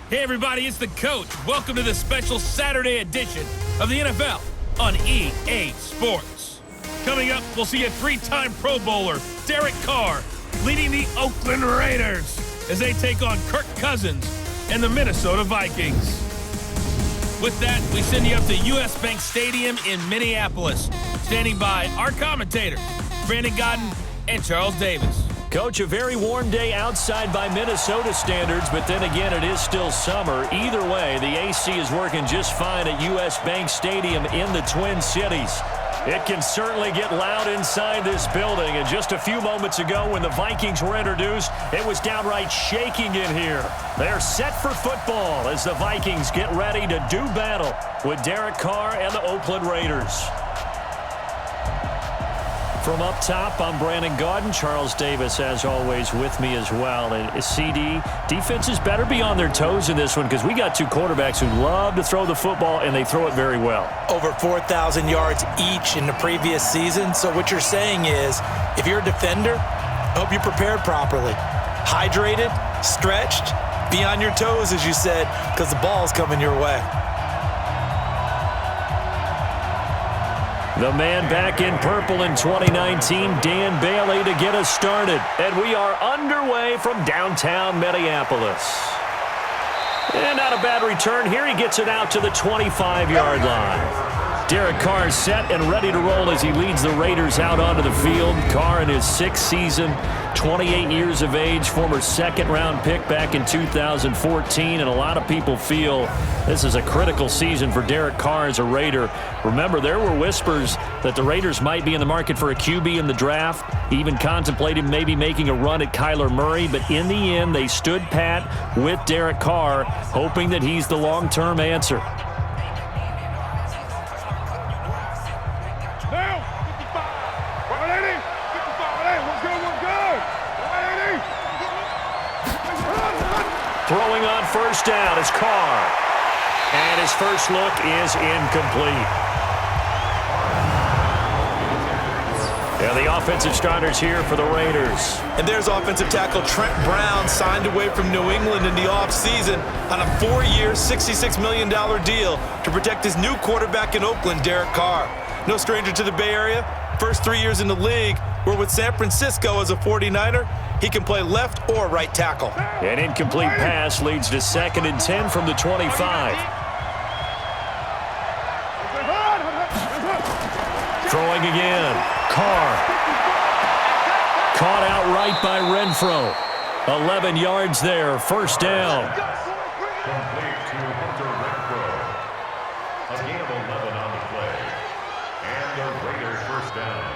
Hey everybody, it's the coach. Welcome to this special Saturday edition of the NFL on EA Sports. Coming up, we'll see a three-time Pro Bowler, Derek Carr, leading the Oakland Raiders as they take on Kirk Cousins and the Minnesota Vikings. With that, we send you up to US Bank Stadium in Minneapolis. Standing by our commentators, Brandon Godden and Charles Davis. Coach, a very warm day outside by Minnesota standards, but then again, it is still summer. Either way, the AC is working just fine at US Bank Stadium in the Twin Cities. It can certainly get loud inside this building, and just a few moments ago when the Vikings were introduced, it was downright shaking in here. They're set for football as the Vikings get ready to do battle with Derek Carr and the Oakland Raiders. From up top, I'm Brandon Godden. Charles Davis, as always, with me as well. And CD, defenses better be on their toes in this one because we got two quarterbacks who love to throw the football, and they throw it very well. Over 4,000 yards each in the previous season. So what you're saying is, if you're a defender, I hope you're prepared properly. Hydrated, stretched, be on your toes, as you said, because the ball's coming your way. The man back in purple in 2019, Dan Bailey, to get us started. And we are underway from downtown Minneapolis. And not a bad return here. He gets it out to the 25-yard line. Derek Carr is set and ready to roll as he leads the Raiders out onto the field. Carr in his sixth season, 28 years of age, former second-round pick back in 2014. And a lot of people feel this is a critical season for Derek Carr as a Raider. Remember, there were whispers that the Raiders might be in the market for a QB in the draft, even contemplated maybe making a run at Kyler Murray. But in the end, they stood pat with Derek Carr, hoping that he's the long-term answer. Throwing on first down is Carr. And his first look is incomplete. Yeah, the offensive starters here for the Raiders. And there's offensive tackle Trent Brown, signed away from New England in the offseason on a 4-year, $66 million deal to protect his new quarterback in Oakland, Derek Carr. No stranger to the Bay Area. First 3 years in the league were with San Francisco as a 49er. He can play left or right tackle. An incomplete pass leads to 2nd and 10 from the 25. Throwing again. Carr. Caught outright by Renfro. 11 yards there. First down. Complete to Hunter Renfro. A gain of 11 on the play. And the Raiders first down.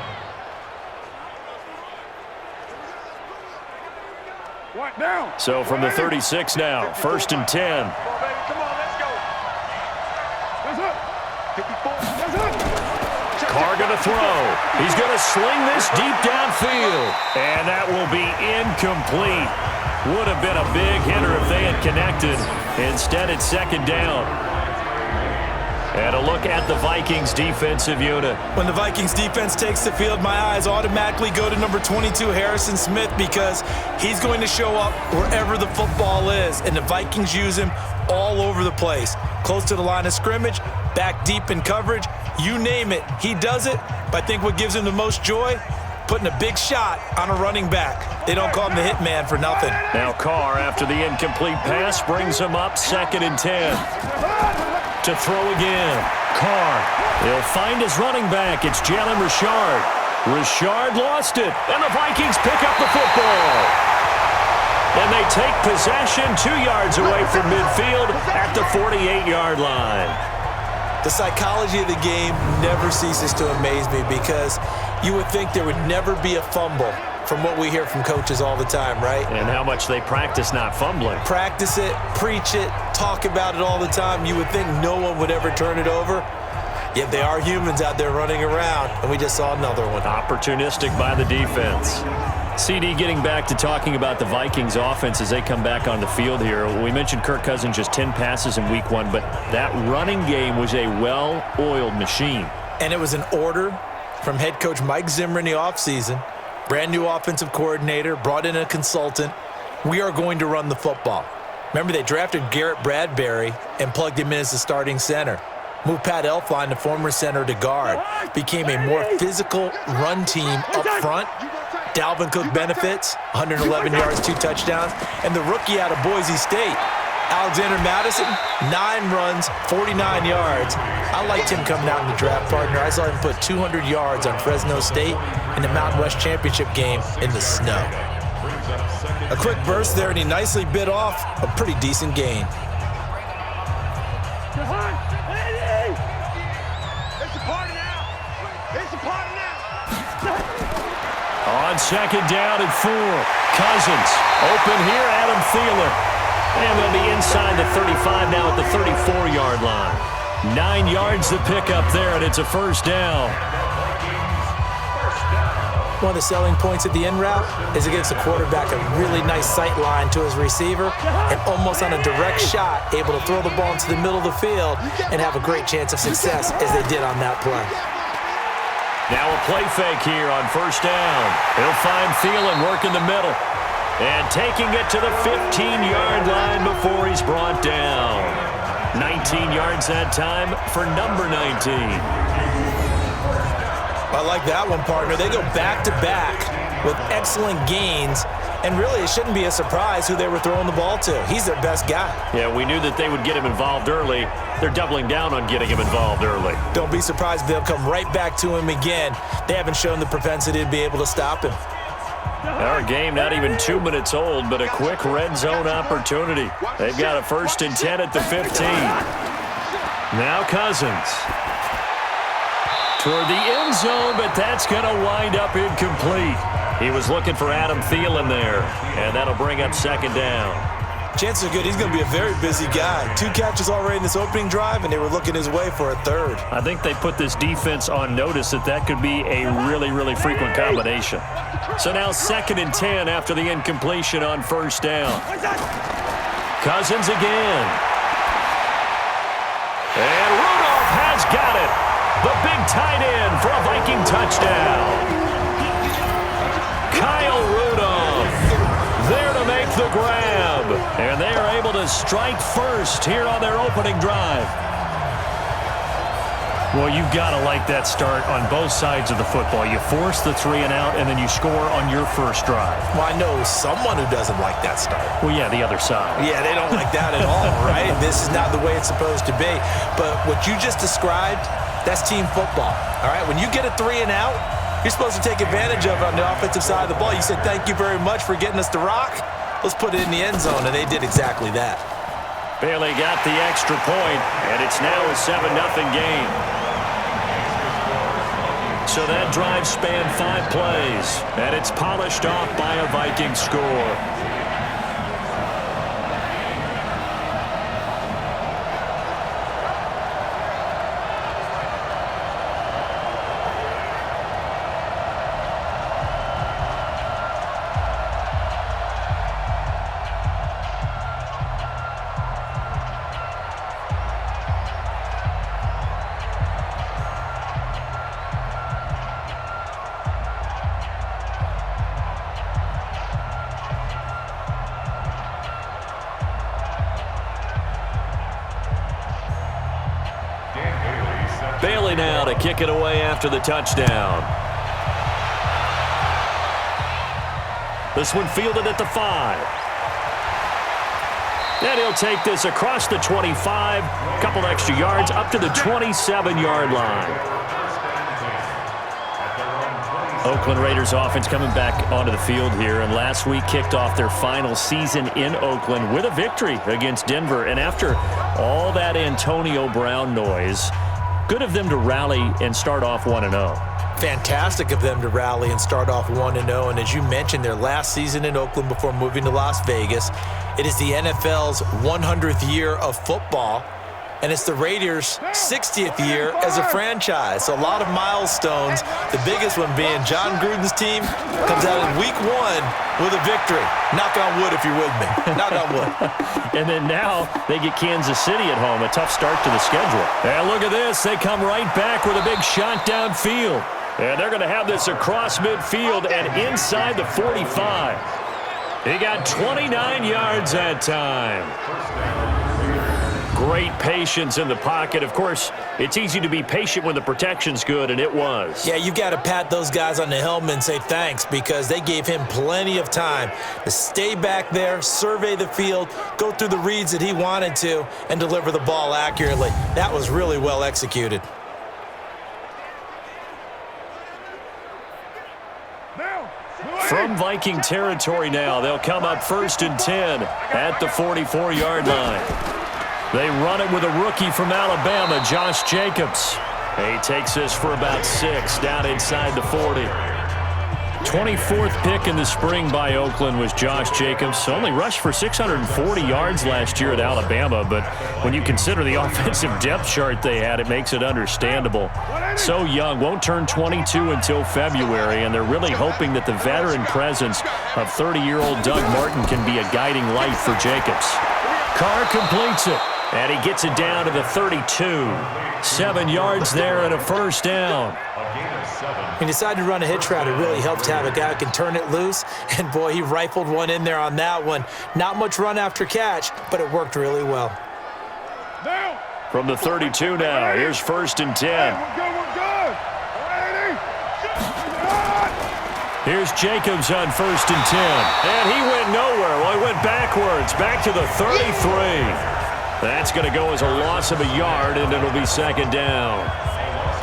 So from the 36 now, 1st and 10. Carr going to throw. He's going to sling this deep downfield. And that will be incomplete. Would have been a big hitter if they had connected. Instead, it's 2nd down. And a look at the Vikings defensive unit. When the Vikings defense takes the field, my eyes automatically go to number 22, Harrison Smith, because he's going to show up wherever the football is. And the Vikings use him all over the place. Close to the line of scrimmage, back deep in coverage, you name it, he does it. But I think what gives him the most joy, putting a big shot on a running back. They don't call him the hitman for nothing. Now Carr, after the incomplete pass, brings him up 2nd and 10. To throw again. Carr. He'll find his running back. It's Jalen Richard. Richard lost it, and the Vikings pick up the football. And they take possession 2 yards away from midfield at the 48-yard line. The psychology of the game never ceases to amaze me because you would think there would never be a fumble from what we hear from coaches all the time, right? And how much they practice not fumbling. Practice it, preach it, talk about it all the time. You would think no one would ever turn it over. Yet they are humans out there running around, and we just saw another one. Opportunistic by the defense. CD, getting back to talking about the Vikings offense as they come back on the field here. We mentioned Kirk Cousins, just 10 passes in week 1, but that running game was a well-oiled machine. And it was an order from head coach Mike Zimmer in the offseason. Brand new offensive coordinator, brought in a consultant. We are going to run the football. Remember, they drafted Garrett Bradbury and plugged him in as the starting center. Moved Pat Elflein, the former center, to guard. Became a more physical run team up front. Dalvin Cook benefits, 111 yards, 2 touchdowns. And the rookie out of Boise State, Alexander Madison, 9 runs, 49 yards. I liked him coming out in the draft, partner. I saw him put 200 yards on Fresno State in the Mountain West Championship game in the snow. A quick burst there, and he nicely bit off a pretty decent gain. On second down and 4, Cousins. Open here, Adam Thielen. And they'll be inside the 35 now at the 34-yard line. 9 yards to pick up there, and it's a first down. One of the selling points of the in route is it gives the quarterback a really nice sight line to his receiver, and almost on a direct shot, able to throw the ball into the middle of the field and have a great chance of success as they did on that play. Now a play fake here on first down. He'll find Thielen working the middle. And taking it to the 15-yard line before he's brought down. 19 yards that time for number 19. I like that one, partner. They go back-to-back with excellent gains. And really, it shouldn't be a surprise who they were throwing the ball to. He's their best guy. Yeah, we knew that they would get him involved early. They're doubling down on getting him involved early. Don't be surprised if they'll come right back to him again. They haven't shown the propensity to be able to stop him. Our game not even 2 minutes old, but a quick red zone opportunity. They've got a 1st and 10 at the 15. Now Cousins. Toward the end zone, but that's going to wind up incomplete. He was looking for Adam Thielen there, and that'll bring up second down. Chances are good he's going to be a very busy guy. 2 catches already in this opening drive, and they were looking his way for a 3rd. I think they put this defense on notice that could be a really, really frequent combination. So now 2nd and 10 after the incompletion on first down. Cousins again. And Rudolph has got it. The big tight end for a Viking touchdown. Kyle Rudolph there to make the grab. And they are able to strike first here on their opening drive. Well, you've got to like that start on both sides of the football. You force the 3 and out, and then you score on your first drive. Well, I know someone who doesn't like that start. Well, yeah, the other side. Yeah, they don't like that at all, right? This is not the way it's supposed to be. But what you just described, that's team football, all right? When you get a 3 and out, you're supposed to take advantage of it on the offensive side of the ball. You said, thank you very much for getting us the rock. Let's put it in the end zone, and they did exactly that. Bailey got the extra point, and it's now a 7-0 game. So that drive spanned 5 plays, and it's polished off by a Viking score. Bailey now to kick it away after the touchdown. This one fielded at the 5. And he'll take this across the 25, couple extra yards up to the 27-yard line. Oakland Raiders offense coming back onto the field here, and last week kicked off their final season in Oakland with a victory against Denver. And after all that Antonio Brown noise, good of them to rally and start off 1-0. Fantastic of them to rally and start off 1-0. And as you mentioned, their last season in Oakland before moving to Las Vegas. It is the NFL's 100th year of football, and it's the Raiders' 60th year as a franchise. So a lot of milestones, the biggest one being John Gruden's team comes out in week 1 with a victory. Knock on wood if you're with me. Knock on wood. And then now they get Kansas City at home, a tough start to the schedule. And look at this. They come right back with a big shot downfield. And they're going to have this across midfield and inside the 45. He got 29 yards that time. Great patience in the pocket. Of course, it's easy to be patient when the protection's good, and it was. Yeah, you've got to pat those guys on the helmet and say thanks because they gave him plenty of time to stay back there, survey the field, go through the reads that he wanted to, and deliver the ball accurately. That was really well executed. From Viking territory now, they'll come up 1st and 10 at the 44-yard line. They run it with a rookie from Alabama, Josh Jacobs. He takes this for about 6 down inside the 40. 24th pick in the spring by Oakland was Josh Jacobs. Only rushed for 640 yards last year at Alabama, but when you consider the offensive depth chart they had, it makes it understandable. So young, won't turn 22 until February, and they're really hoping that the veteran presence of 30-year-old Doug Martin can be a guiding light for Jacobs. Carr completes it, and he gets it down to the 32. 7 yards there and a first down. He decided to run a hitch route. It really helped to have a guy who can turn it loose. And, boy, he rifled one in there on that one. Not much run after catch, but it worked really well. From the 32 now, here's 1st and 10. Here's Jacobs on 1st and 10. And he went nowhere. Well, he went backwards, back to the 33. That's going to go as a loss of a yard, and it'll be 2nd down.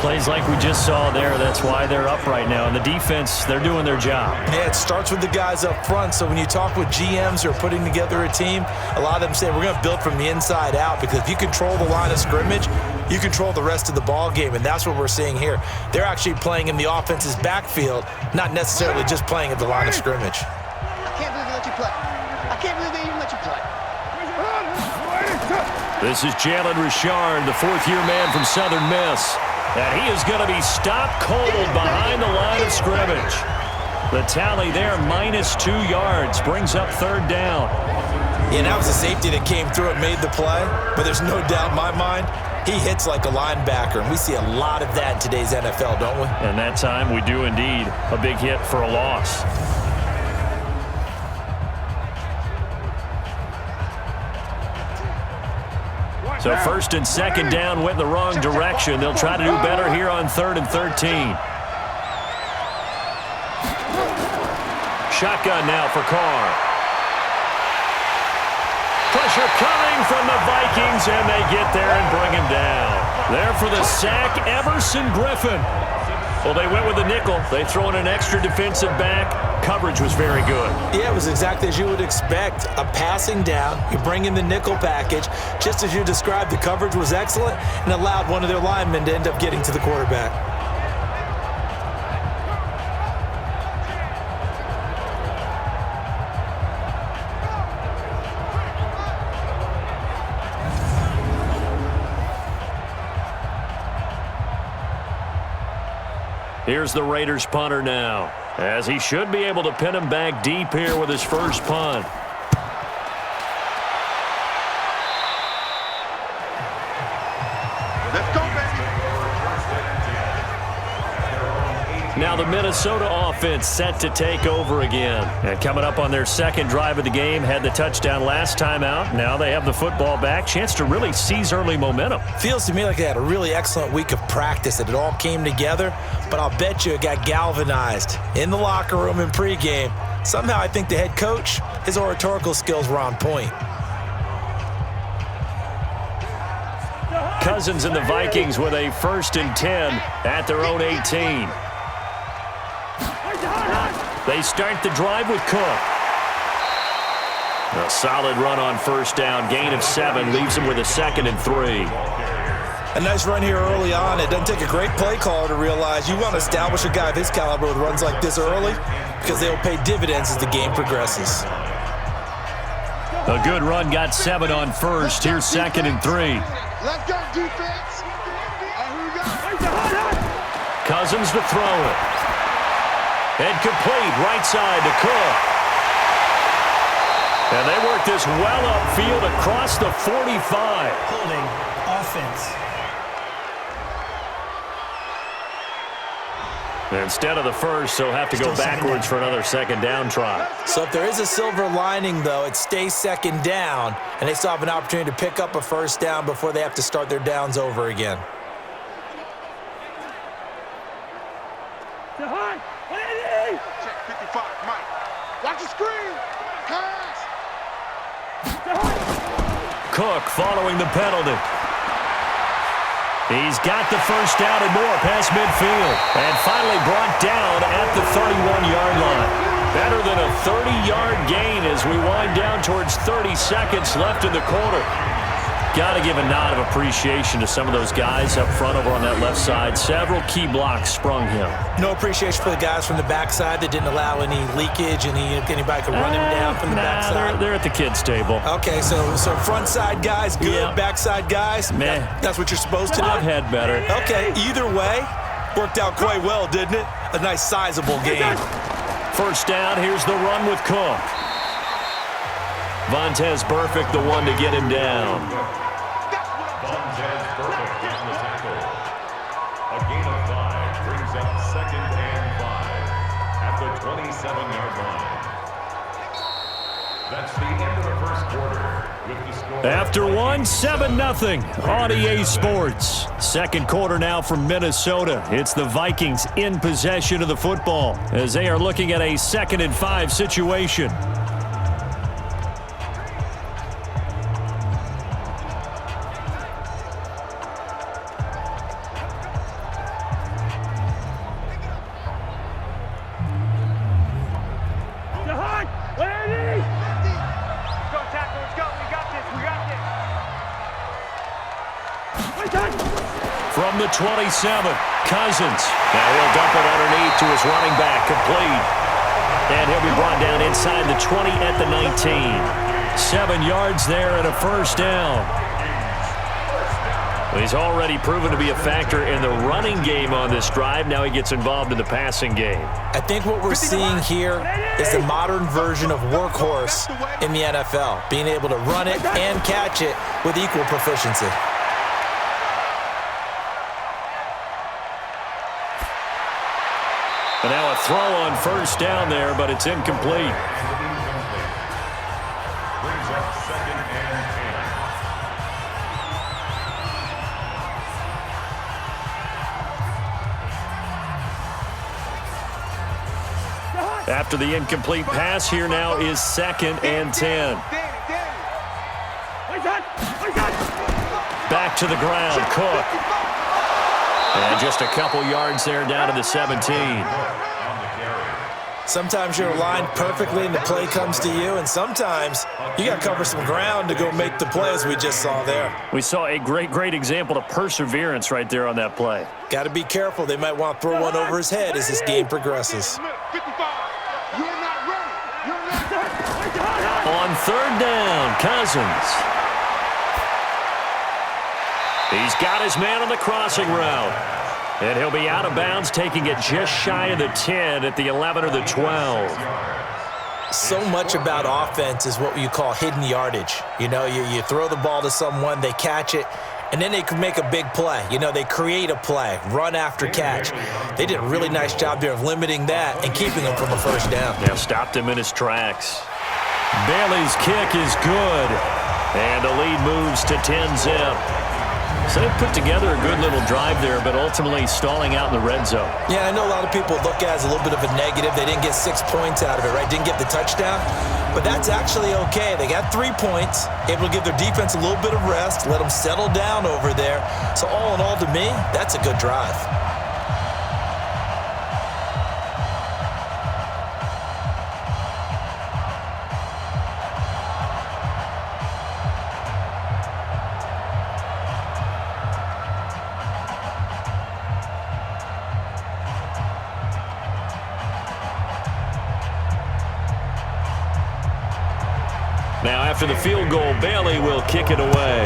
Plays like we just saw there. That's why they're up right now. And the defense, they're doing their job. Yeah, it starts with the guys up front. So when you talk with GMs who are putting together a team, a lot of them say we're going to build from the inside out because if you control the line of scrimmage, you control the rest of the ball game, and that's what we're seeing here. They're actually playing in the offense's backfield, not necessarily just playing at the line of scrimmage. I can't believe they let you play. I can't believe they even let you play. This is Jalen Richard, the 4th-year man from Southern Miss. And he is going to be stopped cold behind the line of scrimmage. The tally there, -2 yards, brings up 3rd down. Yeah, that was a safety that came through and made the play, but there's no doubt in my mind, he hits like a linebacker, and we see a lot of that in today's NFL, don't we? And that time we do indeed. A big hit for a loss. So 1st and 2nd down went in the wrong direction. They'll try to do better here on 3rd and 13. Shotgun now for Carr. Pressure coming from the Vikings, and they get there and bring him down. There for the sack, Everson Griffin. Well, they went with the nickel. They throw in an extra defensive back. Coverage was very good. Yeah, it was exactly as you would expect. A passing down, you bring in the nickel package. Just as you described, the coverage was excellent and allowed one of their linemen to end up getting to the quarterback. Here's the Raiders punter now, as he should be able to pin him back deep here with his first punt. Let's go, baby. Now the Minnesota offense set to take over again. And coming up on their 2nd drive of the game, had the touchdown last time out. Now they have the football back. Chance to really seize early momentum. Feels to me like they had a really excellent week of practice, that it all came together, but I'll bet you it got galvanized in the locker room in pregame. Somehow I think the head coach, his oratorical skills were on point. Cousins and the Vikings with a 1st and 10 at their own 18. They start the drive with Cook. A solid run on 1st down. Gain of 7 leaves him with a 2nd and 3. A nice run here early on. It doesn't take a great play caller to realize you want to establish a guy of his caliber with runs like this early because they'll pay dividends as the game progresses. A good run, got 7 on 1st. Here's 2nd and 3. Let's go, defense. Here we go. Cousins to throw it. And complete, right side to Cook. And they work this well upfield across the 45. Holding offense. Instead of the first, they'll have to go backwards for another second down try. So if there is a silver lining, though, it stays second down, and they still have an opportunity to pick up a first down before they have to start their downs over again. Check 55, Mike. Watch the screen. Pass. Cook following the penalty. He's got the first down and more past midfield. And finally brought down at the 31-yard line. Better than a 30-yard gain as we wind down towards 30 seconds left in the quarter. Got to give a nod of appreciation to some of those guys up front over on that left side. Several key blocks sprung him. No appreciation for the guys from the backside that didn't allow any leakage and anybody could run him down from the backside. They're at the kids' table. Okay, so front side guys, good. Yeah. Backside guys, meh. That's what you're supposed to do? I've had better. Okay, either way, worked out quite well, didn't it? A nice sizable game. First down, here's the run with Cook. Vontez Burfict, the one to get him down. Vontez Burfict on the tackle. A gain of 5 brings up 2nd and 5 at the 27-yard line. That's the end of the first quarter with the score. After 7-0 on EA Sports. Second quarter now from Minnesota. It's the Vikings in possession of the football as they are looking at a 2nd and 5 situation. From the 27, Cousins. Now he'll dump it underneath to his running back, complete. And he'll be brought down inside the 20 at the 19. 7 yards there and a first down. Well, he's already proven to be a factor in the running game on this drive. Now he gets involved in the passing game. I think what we're seeing here is the modern version of workhorse in the NFL, being able to run it and catch it with equal proficiency. And now a throw on first down there, but it's incomplete. Brings up 2nd and 10. After the incomplete pass, here now is 2nd and 10. Back to the ground, Cook. And just a couple yards there down to the 17. Sometimes you're aligned perfectly and the play comes to you, and sometimes you got to cover some ground to go make the play, as we just saw there. We saw a great example of perseverance right there on that play. Got to be careful. They might want to throw one over his head as this game progresses. On 3rd down, Cousins. He's got his man on the crossing route. And he'll be out of bounds, taking it just shy of the 10 at the 11 or the 12. So much about offense is what you call hidden yardage. You know, you throw the ball to someone, they catch it, and then they can make a big play. You know, they create a play, run after catch. They did a really nice job there of limiting that and keeping him from a first down. Yeah, stopped him in his tracks. Bailey's kick is good. And the lead moves to 10-zip. So they put together a good little drive there, but ultimately stalling out in the red zone. Yeah, I know a lot of people look at it as a little bit of a negative. They didn't get 6 points out of it, right? Didn't get the touchdown. But that's actually okay. They got 3 points, able to give their defense a little bit of rest, let them settle down over there. So all in all, to me, that's a good drive. Now, after the field goal, Bailey will kick it away.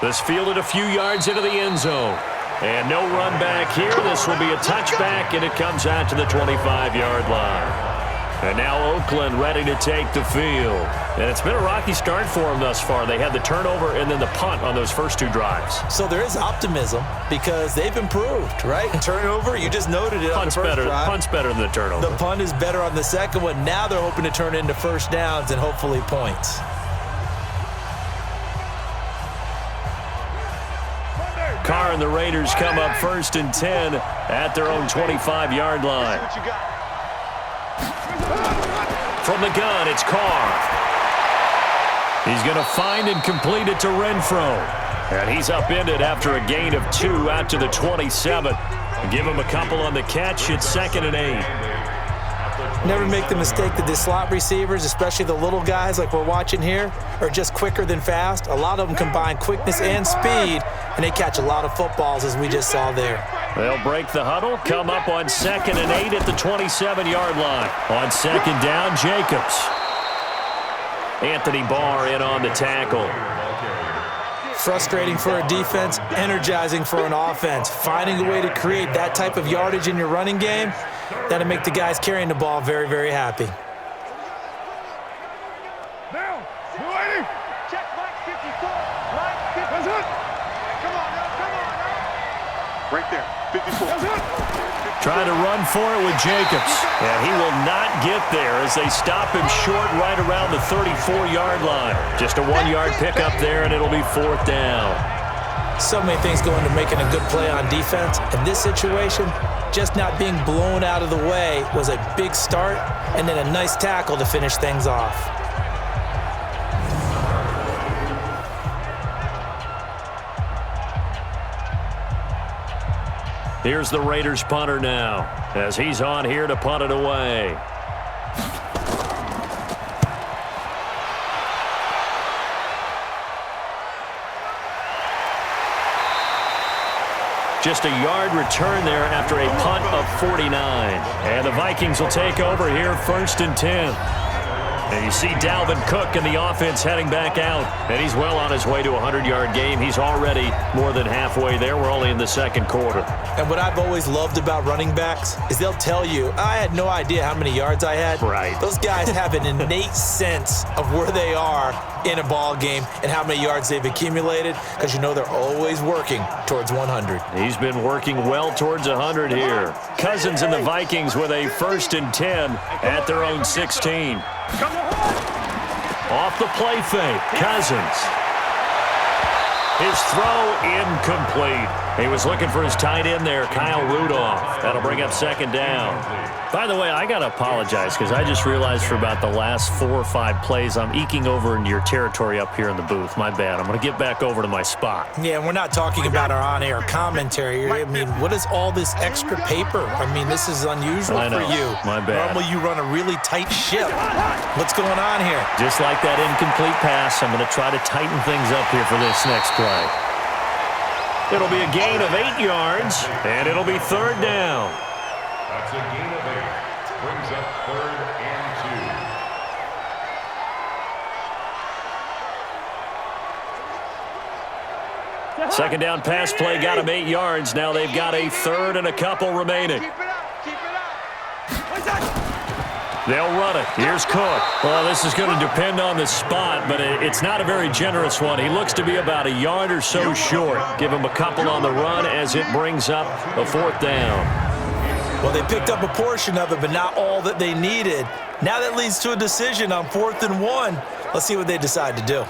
This fielded a few yards into the end zone. And no run back here. This will be a touchback, and it comes out to the 25-yard line. And now Oakland ready to take the field. And it's been a rocky start for them thus far. They had the turnover and then the punt on those first two drives. So there is optimism because they've improved, right? Turnover, you just noted it on the first drive. Punt's better than the turnover. The punt is better on the second one. Now they're hoping to turn it into first downs and hopefully points. Carr and the Raiders come up 1st and 10 at their own 25-yard line. From the gun, it's Carr. He's going to find and complete it to Renfro. And he's upended after a gain of 2 out to the 27. Give him a couple on the catch. It's 2nd and 8. Never make the mistake that the slot receivers, especially the little guys like we're watching here, are just quicker than fast. A lot of them combine quickness and speed, and they catch a lot of footballs, as we just saw there. They'll break the huddle, come up on 2nd and 8 at the 27-yard line. On 2nd down, Jacobs. Anthony Barr in on the tackle. Frustrating for a defense, energizing for an offense. Finding a way to create that type of yardage in your running game, that'll make the guys carrying the ball very, very happy. Now, check Mike 54. Mike 54. Come on now, come on now. Right there, 54. Trying to run for it with Jacobs. And he will not get there as they stop him short right around the 34-yard line. Just a 1-yard pickup there, and it'll be 4th down. So many things go into making a good play on defense. In this situation, just not being blown out of the way was a big start, and then a nice tackle to finish things off. Here's the Raiders punter now, as he's on here to punt it away. Just a yard return there after a punt of 49. And the Vikings will take over here 1st and 10. And you see Dalvin Cook in the offense heading back out. And he's well on his way to a 100-yard game. He's already more than halfway there. We're only in the 2nd quarter. And what I've always loved about running backs is they'll tell you, I had no idea how many yards I had. Right. Those guys have an innate sense of where they are in a ball game and how many yards they've accumulated, because you know they're always working towards 100. He's been working well towards 100 here. Cousins and the Vikings with a 1st and 10 at their own 16. Off the play fake, Cousins. His throw incomplete. He was looking for his tight end there, Kyle Rudolph. That'll bring up 2nd down. By the way, I got to apologize because I just realized for about the last 4 or 5 plays, I'm eking over into your territory up here in the booth. My bad. I'm going to get back over to my spot. Yeah, and we're not talking about our on-air commentary. I mean, what is all this extra paper? I mean, this is unusual for you. My bad. Normally you run a really tight ship. What's going on here? Just like that incomplete pass, I'm going to try to tighten things up here for this next play. It'll be a gain of 8 yards, and it'll be 3rd down. That's a gain of 8. Brings up 3rd and 2. 2nd down pass play got him 8 yards. Now they've got a 3rd and a couple remaining. Keep it up, keep it up. What's that? They'll run it. Here's Cook. Well, this is going to depend on the spot, but it's not a very generous one. He looks to be about a yard or so short. Give him a couple on the run as it brings up a 4th down. Well, they picked up a portion of it, but not all that they needed. Now that leads to a decision on 4th and 1. Let's see what they decide to do.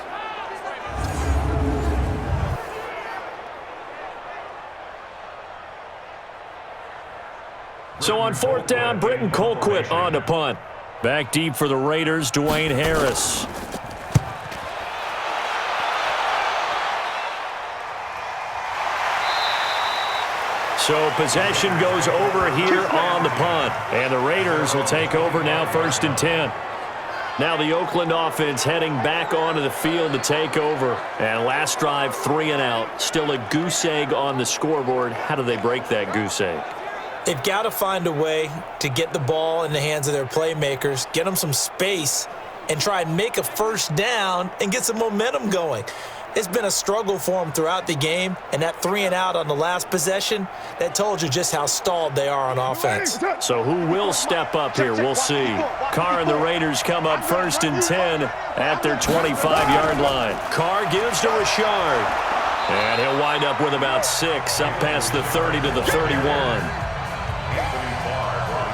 So on 4th down, Britton Colquitt on to punt. Back deep for the Raiders, Dwayne Harris. So possession goes over here on the punt. And the Raiders will take over now 1st and 10. Now the Oakland offense heading back onto the field to take over. And last drive, 3 and out. Still a goose egg on the scoreboard. How do they break that goose egg? They've got to find a way to get the ball in the hands of their playmakers, get them some space, and try and make a 1st down and get some momentum going. It's been a struggle for them throughout the game, and that 3-and-out on the last possession, that told you just how stalled they are on offense. So who will step up here? We'll see. Carr and the Raiders come up 1st and 10 at their 25-yard line. Carr gives to Richard, and he'll wind up with about 6 up past the 30 to the 31.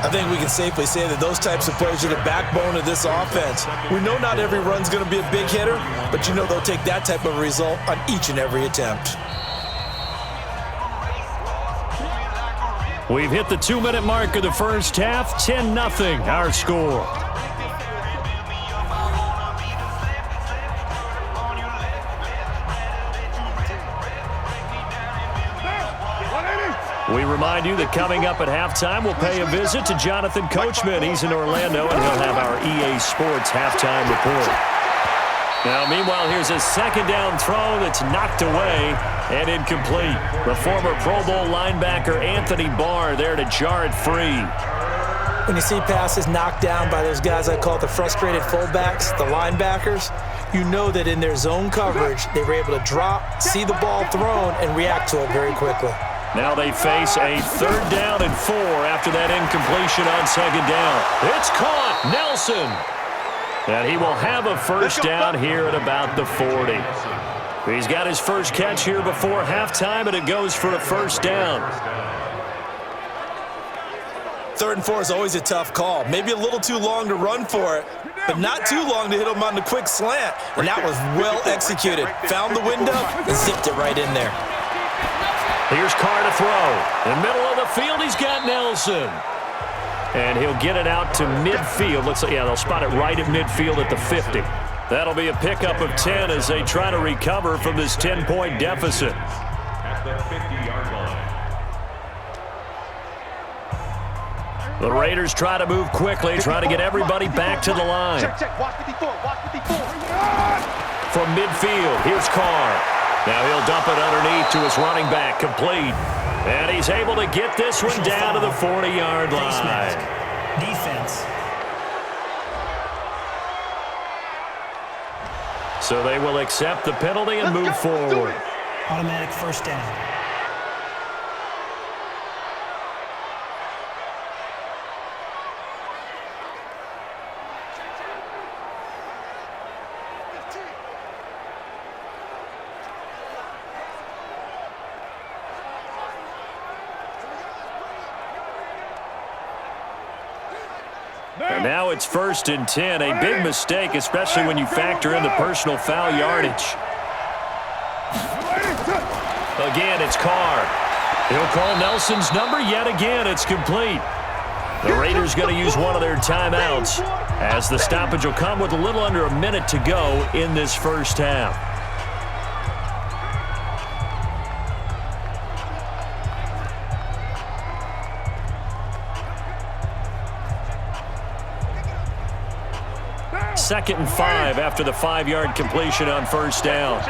I think we can safely say that those types of plays are the backbone of this offense. We know not every run's going to be a big hitter, but you know they'll take that type of result on each and every attempt. We've hit the 2-minute mark of the first half. 10-0 our score. We remind you that coming up at halftime, we'll pay a visit to Jonathan Coachman. He's in Orlando, and he'll have our EA Sports halftime report. Now, meanwhile, here's a second down throw that's knocked away and incomplete. The former Pro Bowl linebacker Anthony Barr there to jar it free. When you see passes knocked down by those guys I call the frustrated fullbacks, the linebackers, you know that in their zone coverage, they were able to drop, see the ball thrown, and react to it very quickly. Now they face a 3rd down and 4 after that incompletion on 2nd down. It's caught. Nelson. And he will have a first down here at about the 40. He's got his first catch here before halftime, and it goes for a first down. 3rd and 4 is always a tough call. Maybe a little too long to run for it, but not too long to hit him on the quick slant. And that was well executed. Found the window and zipped it right in there. Here's Carr to throw. In the middle of the field, he's got Nelson. And he'll get it out to midfield. Looks like, yeah, they'll spot it right at midfield at the 50. That'll be a pickup of 10 as they try to recover from this 10-point deficit. At the 50-yard line. The Raiders try to move quickly, try to get everybody back to the line. From midfield, here's Carr. Now he'll dump it underneath to his running back, complete. And he's able to get this one down to the 40-yard line. Defense. So they will accept the penalty and move forward. Automatic first down. And now it's 1st and 10. A big mistake, especially when you factor in the personal foul yardage. Again, it's Carr. He'll call Nelson's number yet again. It's complete. The Raiders going to use one of their timeouts as the stoppage will come with a little under a minute to go in this first half. Second and 5 after the 5-yard completion on first down.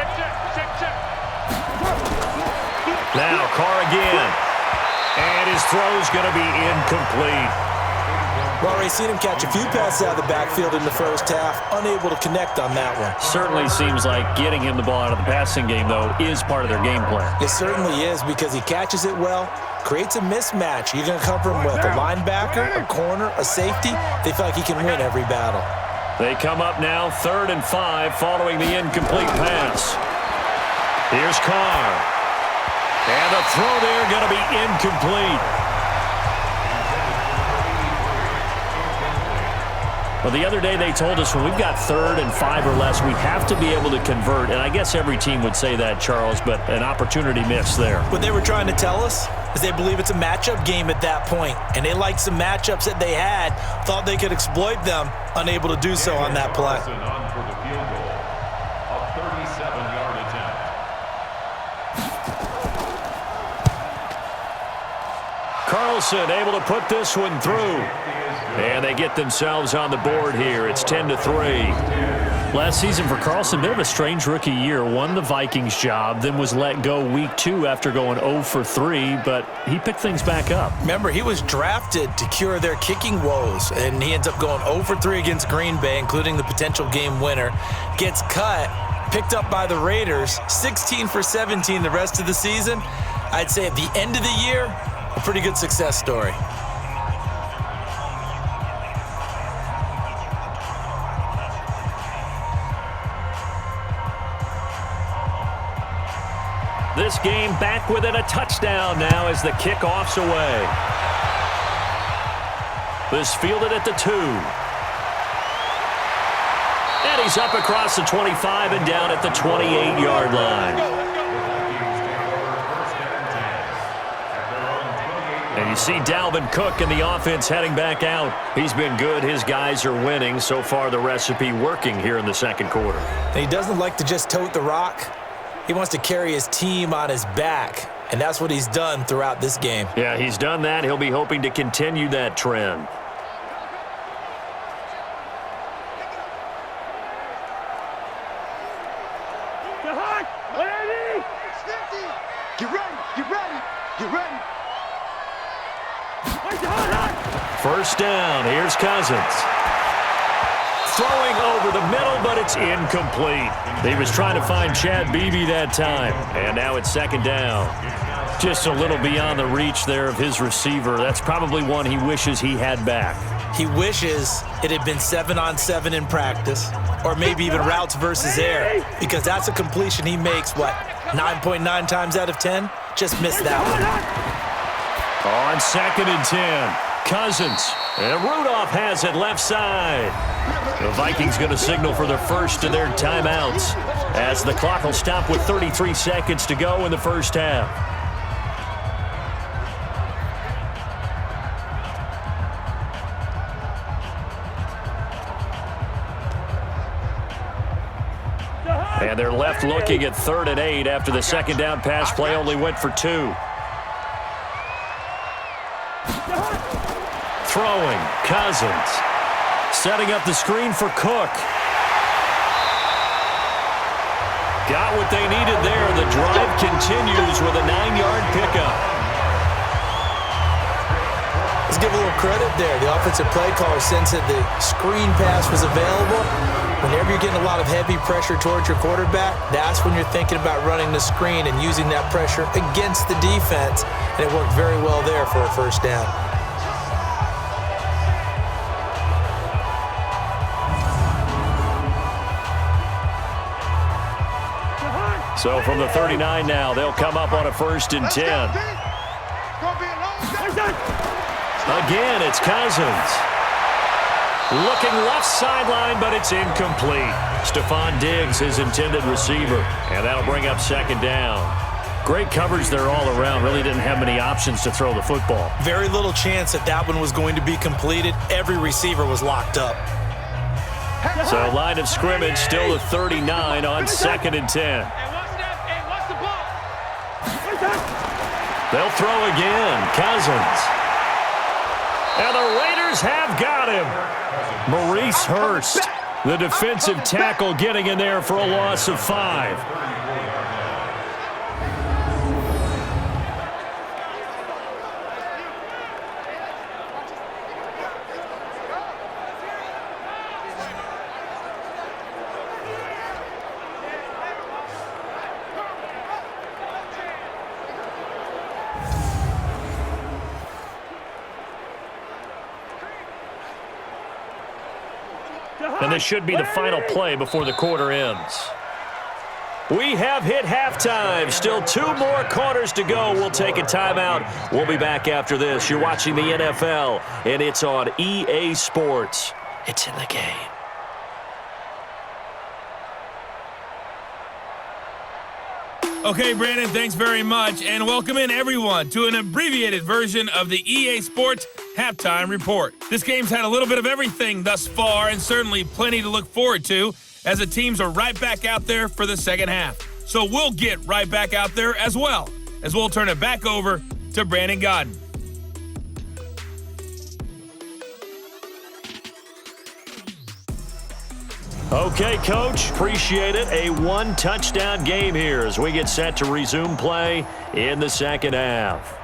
Now Carr again. And his throw's going to be incomplete. Well, already seen him catch a few passes out of the backfield in the first half, unable to connect on that one. Certainly seems like getting him the ball out of the passing game, though, is part of their game plan. It certainly is because he catches it well, creates a mismatch. You're going to cover him with a linebacker, a corner, a safety. They feel like he can win every battle. They come up now 3rd and 5 following the incomplete pass. Here's Carr. And the throw there going to be incomplete. Well, the other day they told us when we've got 3rd and 5 or less, we have to be able to convert. And I guess every team would say that, Charles, but an opportunity missed there. What they were trying to tell us is they believe it's a matchup game at that point. And they liked some matchups that they had, thought they could exploit them, unable to do so on that play. On for the field goal, a 37-yard attempt. Carlson able to put this one through. And they get themselves on the board here. It's 10-3. Last season for Carlson, bit of a strange rookie year. Won the Vikings job, then was let go week 2 after going 0 for 3, but he picked things back up. Remember, he was drafted to cure their kicking woes, and he ends up going 0 for 3 against Green Bay, including the potential game winner. Gets cut, picked up by the Raiders, 16 for 17 the rest of the season. I'd say at the end of the year, a pretty good success story. This game back within a touchdown now as the kickoff's away. This fielded at the 2. And he's up across the 25 and down at the 28-yard line. And you see Dalvin Cook and the offense heading back out. He's been good. His guys are winning. So far, the recipe working here in the second quarter. And he doesn't like to just tote the rock. He wants to carry his team on his back, and that's what he's done throughout this game. Yeah, he's done that. He'll be hoping to continue that trend. Get ready, get ready, get ready. First down, here's Cousins. Throwing over the middle, but it's incomplete. He was trying to find Chad Beebe that time, and now it's second down. Just a little beyond the reach there of his receiver. That's probably one he wishes he had back. He wishes it had been 7-on-7 in practice, or maybe even routes versus air, because that's a completion he makes, 9.9 times out of 10? Just missed that one. On 2nd and 10, Cousins. And Rudolph has it left side. The Vikings going to signal for the first of their timeouts as the clock will stop with 33 seconds to go in the first half. And they're left looking at 3rd and 8 after the second down pass play only went for 2. Throwing, Cousins. Setting up the screen for Cook. Got what they needed there. The drive continues with a 9-yard pickup. Let's give a little credit there. The offensive play caller sensed that the screen pass was available. Whenever you're getting a lot of heavy pressure towards your quarterback, that's when you're thinking about running the screen and using that pressure against the defense. And it worked very well there for a first down. So from the 39 now, they'll come up on a 1st and 10. Again, it's Cousins. Looking left sideline, but it's incomplete. Stephon Diggs, his intended receiver. And that'll bring up 2nd down. Great coverage there all around. Really didn't have many options to throw the football. Very little chance that one was going to be completed. Every receiver was locked up. So line of scrimmage still the 39 on 2nd and 10. They'll throw again. Cousins. And the Raiders have got him. Maurice Hurst, the defensive tackle, getting in there for a loss of 5. And this should be the final play before the quarter ends. We have hit halftime. Still 2 more quarters to go. We'll take a timeout. We'll be back after this. You're watching the NFL, and it's on EA Sports. It's in the game. Okay, Brandon, thanks very much, and welcome in everyone to an abbreviated version of the EA Sports Halftime Report. This game's had a little bit of everything thus far, and certainly plenty to look forward to, as the teams are right back out there for the second half. So we'll get right back out there as well, as we'll turn it back over to Brandon Godden. Okay, Coach, appreciate it. A one-touchdown game here as we get set to resume play in the second half.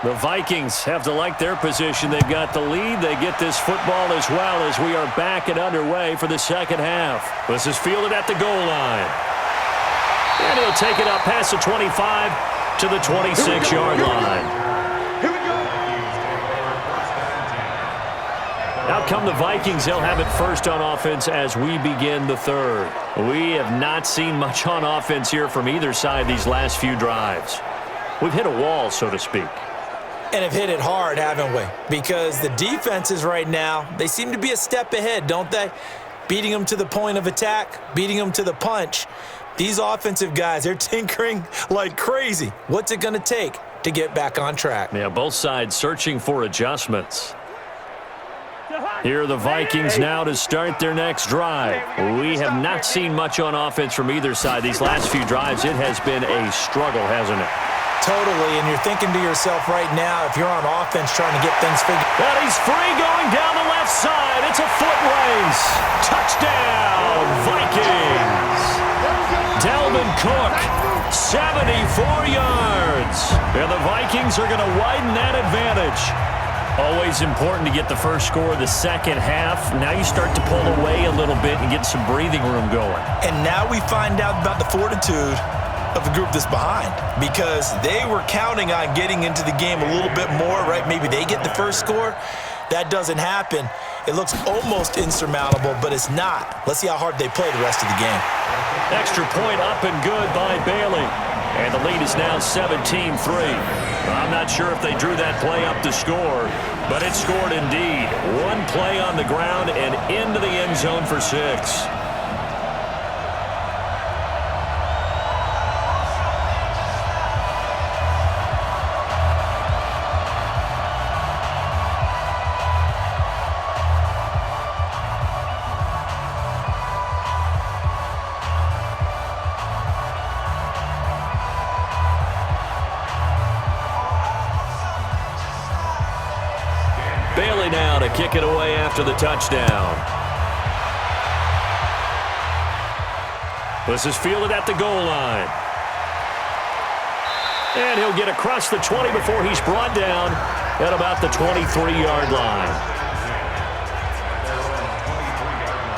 The Vikings have to like their position. They've got the lead. They get this football as well as we are back and underway for the second half. This is fielded at the goal line. And he'll take it up past the 25 to the 26-yard line. Out come the Vikings. They'll have it first on offense as we begin the third. We have not seen much on offense here from either side these last few drives. We've hit a wall, so to speak. And have hit it hard, haven't we? Because the defenses right now, they seem to be a step ahead, don't they? Beating them to the point of attack, beating them to the punch. These offensive guys, they're tinkering like crazy. What's it going to take to get back on track? Yeah, both sides searching for adjustments. Here are the Vikings now to start their next drive. We have not seen much on offense from either side these last few drives. It has been a struggle, hasn't it? Totally, and you're thinking to yourself right now, if you're on offense trying to get things figured out. And he's free going down the left side. It's a foot race. Touchdown, Vikings. Dalvin Cook, 74 yards. And the Vikings are going to widen that advantage. Always important to get the first score of the second half. Now you start to pull away a little bit and get some breathing room going. And now we find out about the fortitude of the group that's behind, because they were counting on getting into the game a little bit more, right? Maybe they get the first score. That doesn't happen. It looks almost insurmountable, but it's not. Let's see how hard they play the rest of the game. Extra point up and good by Bailey. And the lead is now 17-3. I'm not sure if they drew that play up to score, but it scored indeed. One play on the ground and into the end zone for 6. Bailey now to kick it away after the touchdown. This is fielded at the goal line. And he'll get across the 20 before he's brought down at about the 23-yard line.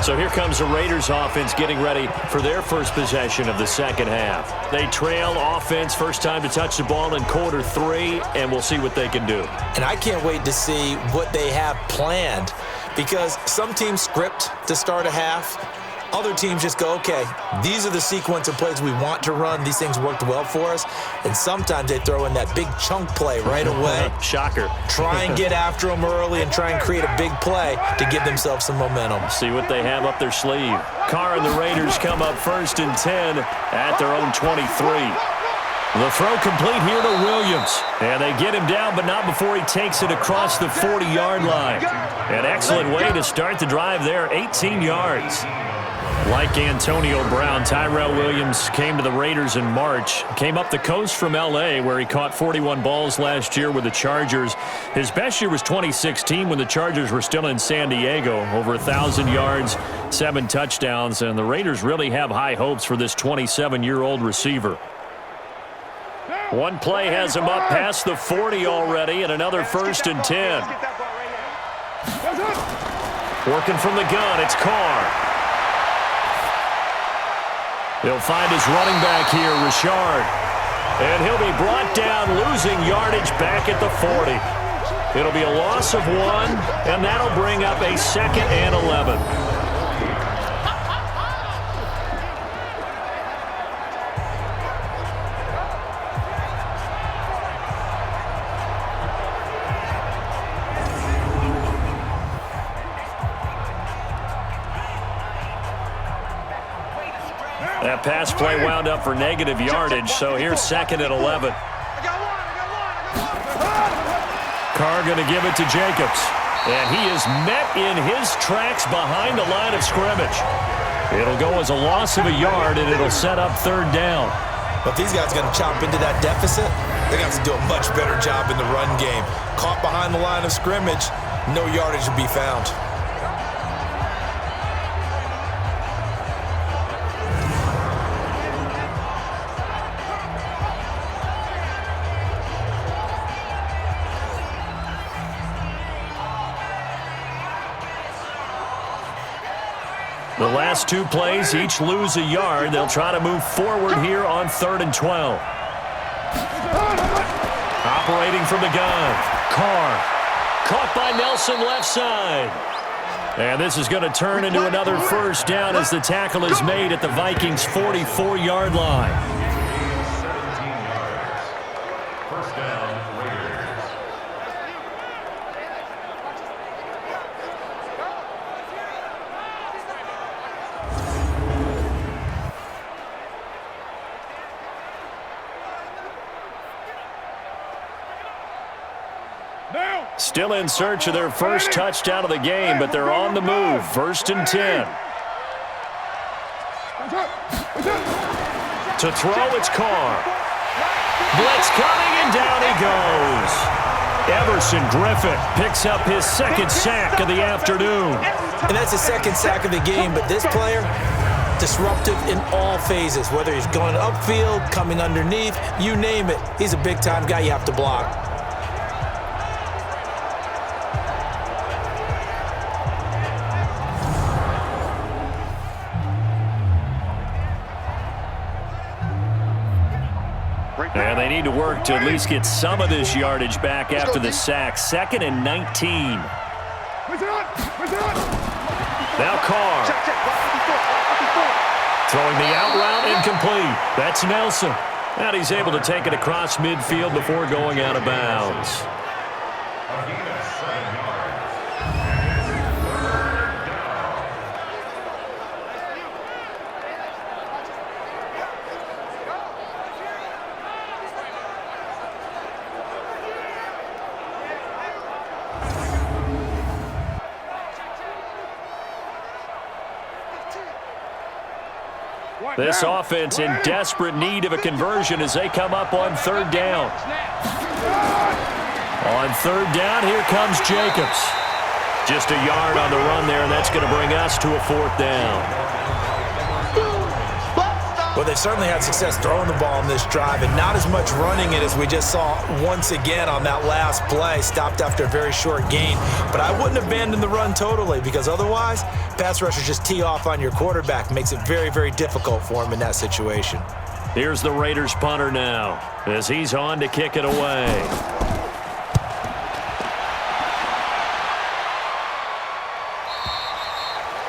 So here comes the Raiders offense getting ready for their first possession of the second half. They trail offense, first time to touch the ball in quarter 3, and we'll see what they can do. And I can't wait to see what they have planned, because some teams script to start a half. Other teams just go, okay, these are the sequence of plays we want to run. These things worked well for us. And sometimes they throw in that big chunk play right away. Shocker. Try and get after them early and try and create a big play to give themselves some momentum. See what they have up their sleeve. Carr and the Raiders come up first and 10 at their own 23. The throw complete here to Williams. And they get him down, but not before he takes it across the 40-yard line. An excellent way to start the drive there, 18 yards. Like Antonio Brown, Tyrell Williams came to the Raiders in March. Came up the coast from L.A., where he caught 41 balls last year with the Chargers. His best year was 2016 when the Chargers were still in San Diego. Over 1,000 yards, 7 touchdowns, and the Raiders really have high hopes for this 27-year-old receiver. One play has him up past the 40 already, and another first and 10. Working from the gun, it's Carr. He'll find his running back here, Richard. And he'll be brought down, losing yardage back at the 40. It'll be a loss of 1, and that'll bring up a 2nd and 11. That pass play wound up for negative yardage, so here's 2nd and 11. Carr going to give it to Jacobs. And he is met in his tracks behind the line of scrimmage. It'll go as a loss of a yard, and it'll set up 3rd down. But these guys are going to chop into that deficit. They're going to have to do a much better job in the run game. Caught behind the line of scrimmage, no yardage to be found. The last 2 plays, each lose a yard. They'll try to move forward here on 3rd and 12. Operating from the gun, Carr. Caught by Nelson left side. And this is going to turn into another 1st down as the tackle is made at the Vikings' 44-yard line. 17 yards. 1st down, Raiders. Still in search of their first touchdown of the game, but they're on the move. 1st and 10. To throw, it's Carr. Blitz coming, and down he goes. Everson Griffin picks up his 2nd sack of the afternoon. And that's his 2nd sack of the game, but this player, disruptive in all phases, whether he's going upfield, coming underneath, you name it. He's a big-time guy you have to block. And they need to work to at least get some of this yardage back after the sack. 2nd and 19. Now Carr. Throwing the out route incomplete. That's Nelson. And he's able to take it across midfield before going out of bounds. This offense in desperate need of a conversion as they come up on 3rd down. On 3rd down, here comes Jacobs. Just a yard on the run there, and that's going to bring us to a 4th down. Well, they've certainly had success throwing the ball in this drive, and not as much running it as we just saw once again on that last play. Stopped after a very short gain. But I wouldn't abandon the run totally, because otherwise, pass rushers just tee off on your quarterback. Makes it very, very difficult for him in that situation. Here's the Raiders punter now as he's on to kick it away.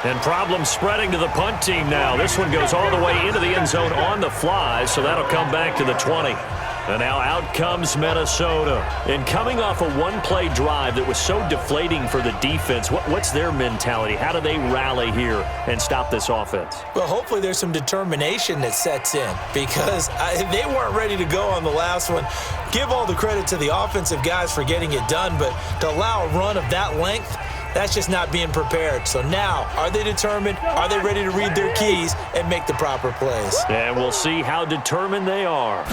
And problems spreading to the punt team now. This one goes all the way into the end zone on the fly, so that'll come back to the 20. And now out comes Minnesota. And coming off a one-play drive that was so deflating for the defense, what's their mentality? How do they rally here and stop this offense? Well, hopefully there's some determination that sets in, because they weren't ready to go on the last one. Give all the credit to the offensive guys for getting it done, but to allow a run of that length, that's just not being prepared. So now, are they determined? Are they ready to read their keys and make the proper plays? And we'll see how determined they are.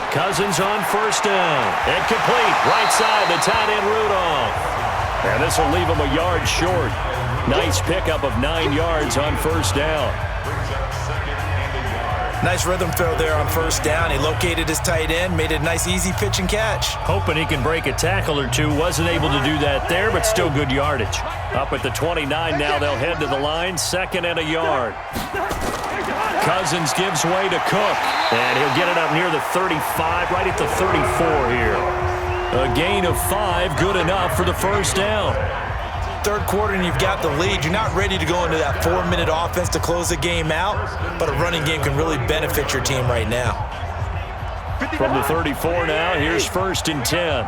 Cousins on first down. And complete. Right side, the tight end Rudolph. And this will leave him a yard short. Nice pickup of 9 yards on first down. Nice rhythm throw there on first down. He located his tight end, made it a nice, easy pitch and catch. Hoping he can break a tackle or two. Wasn't able to do that there, but still good yardage. Up at the 29 now, they'll head to the line. 2nd and a yard. Cousins gives way to Cook, and he'll get it up near the 35, right at the 34 here. A gain of 5, good enough for the first down. Third quarter and you've got the lead. You're not ready to go into that 4-minute offense to close the game out, but a running game can really benefit your team right now. From the 34 now, here's 1st and 10.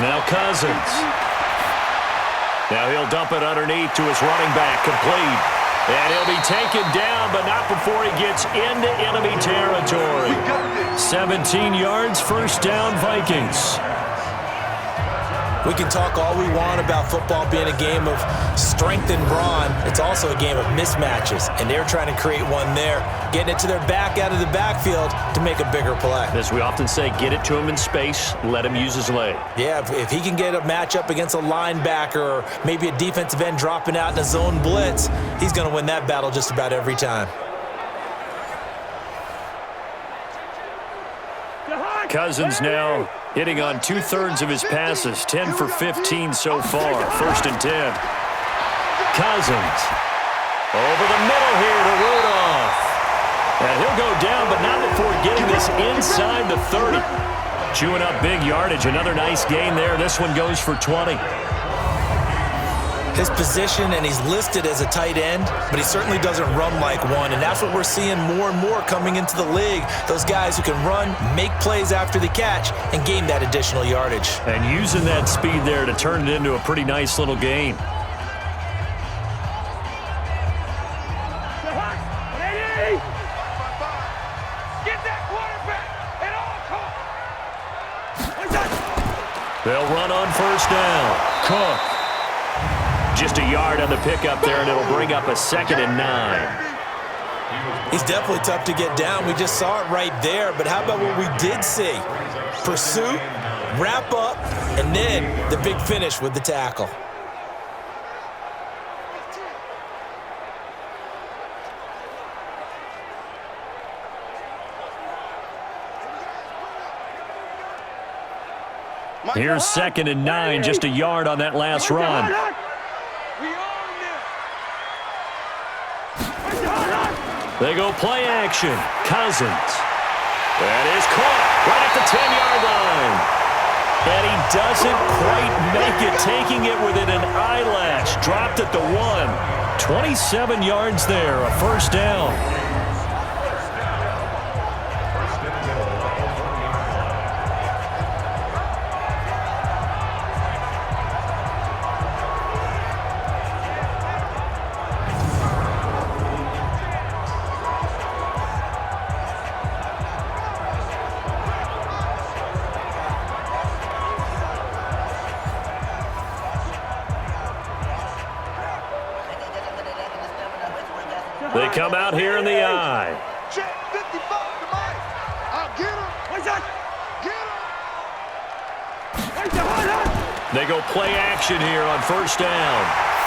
Now Cousins. Now he'll dump it underneath to his running back, complete. And he'll be taken down, but not before he gets into enemy territory. 17 yards, first down, Vikings. We can talk all we want about football being a game of strength and brawn. It's also a game of mismatches, and they're trying to create one there, getting it to their back out of the backfield to make a bigger play. As we often say, get it to him in space, let him use his leg. Yeah, if he can get a matchup against a linebacker or maybe a defensive end dropping out in a zone blitz, he's going to win that battle just about every time. Cousins now hitting on 2/3 of his passes, 10 for 15 so far, 1st and 10. Cousins over the middle here to Rudolph. And he'll go down, but not before getting this inside the 30. Chewing up big yardage, another nice gain there. This one goes for 20. His position, and he's listed as a tight end, but he certainly doesn't run like one, and that's what we're seeing more and more coming into the league. Those guys who can run, make plays after the catch, and gain that additional yardage. And using that speed there to turn it into a pretty nice little game. They'll run on first down. Cook. Just a yard on the pickup there, and it'll bring up a 2nd and 9. He's definitely tough to get down. We just saw it right there, but how about what we did see? Pursuit, wrap up, and then the big finish with the tackle. Here's 2nd and 9, just a yard on that last run. They go play action. Cousins. That is caught right at the 10-yard line. And he doesn't quite make it, taking it within an eyelash. Dropped at the 1. 27 yards there, a first down. They come out here in the eye. Check 55 to Mike. I'll get him. What's that? Get him. They go play action here on first down.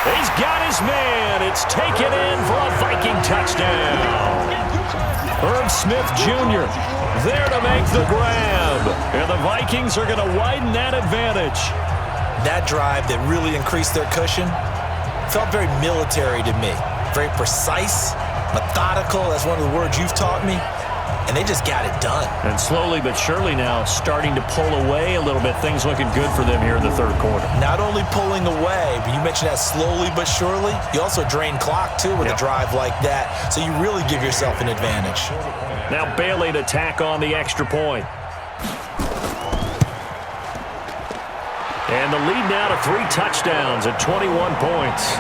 He's got his man. It's taken in for a Viking touchdown. Herb Smith Jr. there to make the grab. And the Vikings are going to widen that advantage. That drive that really increased their cushion felt very military to me. Very precise, methodical. That's one of the words you've taught me. And they just got it done. And slowly but surely now starting to pull away a little bit. Things looking good for them here in the third quarter. Not only pulling away, but you mentioned that slowly but surely. You also drain clock, too, with a drive like that. So you really give yourself an advantage. Now Bailey to tack on the extra point. And the lead now to 3 touchdowns at 21 points.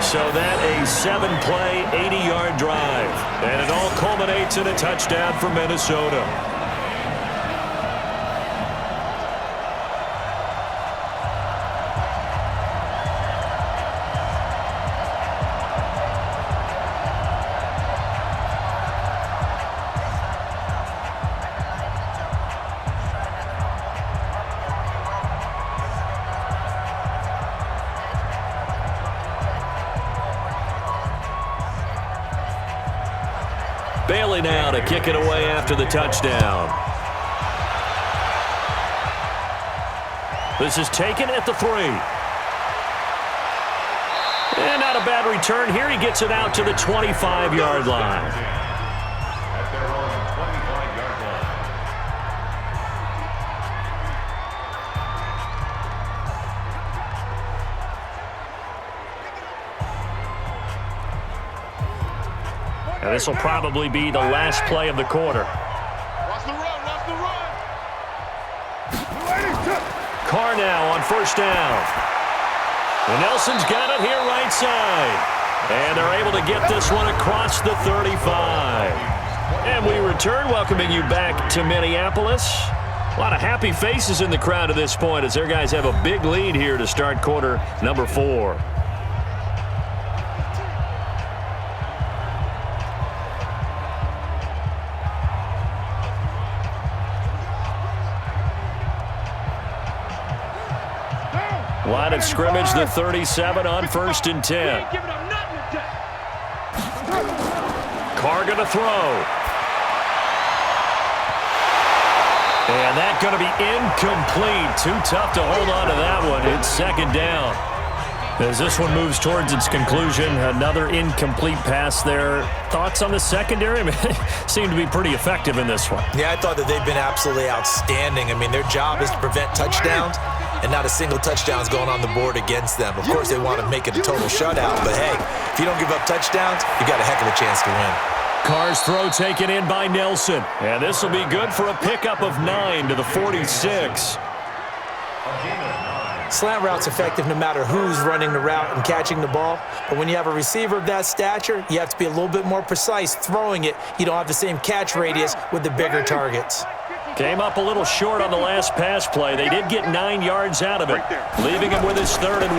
So that a 7-play, 80-yard drive. And it all culminates in a touchdown for Minnesota. Bailey now to kick it away after the touchdown. This is taken at the 3. And not a bad return here. He gets it out to the 25-yard line. At their own 25-yard line. Now this will probably be the last play of the quarter. Watch the run, watch the run. Carr now on first down. And Nelson's got it here right side. And they're able to get this one across the 35. And we return, welcoming you back to Minneapolis. A lot of happy faces in the crowd at this point as their guys have a big lead here to start quarter number 4. Line of scrimmage, the 37 on first and 10. Carr going to throw. And that's going to be incomplete. Too tough to hold on to that one. It's second down. As this one moves towards its conclusion, another incomplete pass there. Thoughts on the secondary? I mean, they seem to be pretty effective in this one. Yeah, I thought that they've been absolutely outstanding. I mean, their job is to prevent touchdowns, and not a single touchdown's going on the board against them. Of course, they want to make it a total shutout, but hey, if you don't give up touchdowns, you got a heck of a chance to win. Carr's throw taken in by Nelson. And this will be good for a pickup of 9 to the 46. Slant route's effective no matter who's running the route and catching the ball. But when you have a receiver of that stature, you have to be a little bit more precise throwing it. You don't have the same catch radius with the bigger targets. Came up a little short on the last pass play. They did get 9 yards out of it, leaving him with his 3rd and 1.